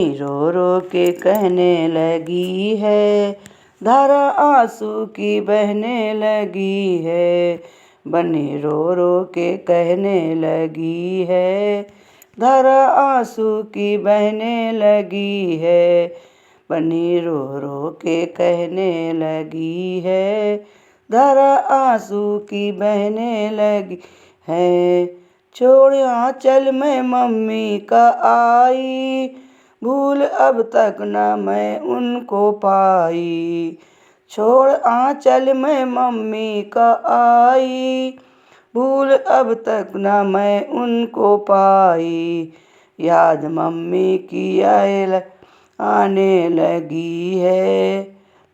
रो रो के कहने लगी है, धारा आंसू की बहने लगी है। बन्नी रो रो के कहने लगी है, धारा आंसू की बहने लगी है। बन्नी रो रो के कहने लगी है, धारा आंसू की बहने लगी है। छोड़ आंचल में मम्मी का आई, भूल अब तक न मैं उनको पाई। छोड़ आंचल में मम्मी का आई, भूल अब तक न मैं उनको पाई। याद मम्मी की आने लगी है,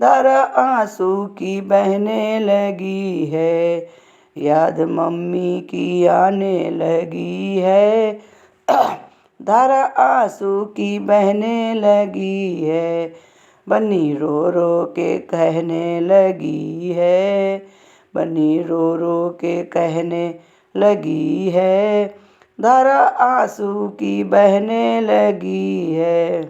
धारा आंसू की बहने लगी है। याद मम्मी की आने लगी है, धारा आंसू की बहने लगी है। बन्नी रो रो के कहने लगी है, बन्नी रो रो के कहने लगी है, धारा आंसू की बहने लगी है।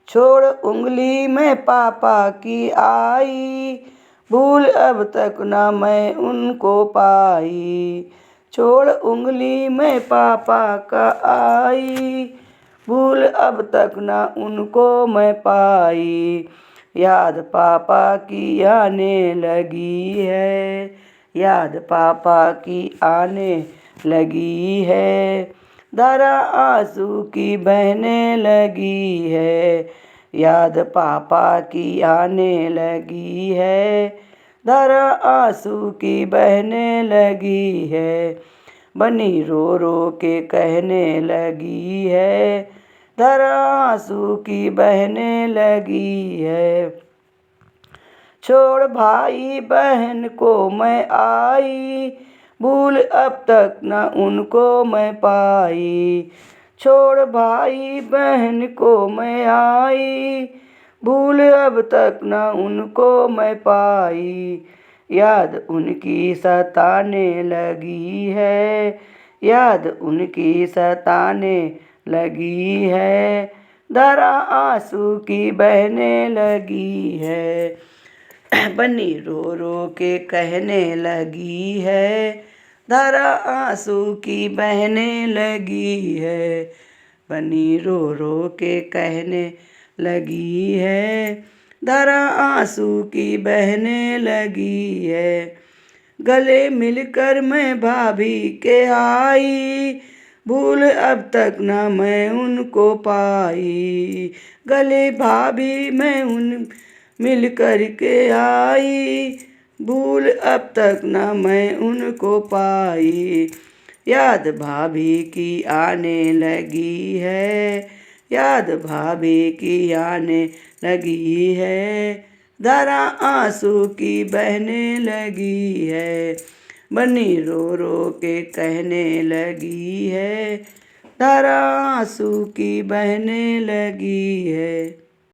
छोड़ उंगली में पापा की आई, भूल अब तक न मैं उनको पाई। छोड़ उंगली में पापा का आई, भूल अब तक न उनको मैं पाई। याद पापा की आने लगी है, याद पापा की आने लगी है, धारा आंसू की बहने लगी है। याद पापा की आने लगी है, धारा आंसू की बहने लगी है। बन्नी रो रो के कहने लगी है, धारा आंसू की बहने लगी है। छोड़ भाई बहन को मैं आई, भूल अब तक न उनको मैं पाई। छोड़ भाई बहन को मैं आई, भूल अब तक न उनको मैं पाई। याद उनकी सताने लगी है, याद उनकी सताने लगी है, धारा आंसू की बहने लगी है। बन्नी रो रो के कहने लगी है, धारा आंसू की बहने लगी है। बन्नी रो रो के कहने लगी है, धारा आंसू की बहने लगी है। गले मिलकर मैं भाभी के आई, भूल अब तक न मैं उनको पाई। गले भाभी मैं उन मिल कर के आई, भूल अब तक न मैं उनको पाई। याद भाभी की आने लगी है, याद भाभी की आने लगी है, धारा आंसू की बहने लगी है। बन्नी रो रो के कहने लगी है, धारा आंसू की बहने लगी है।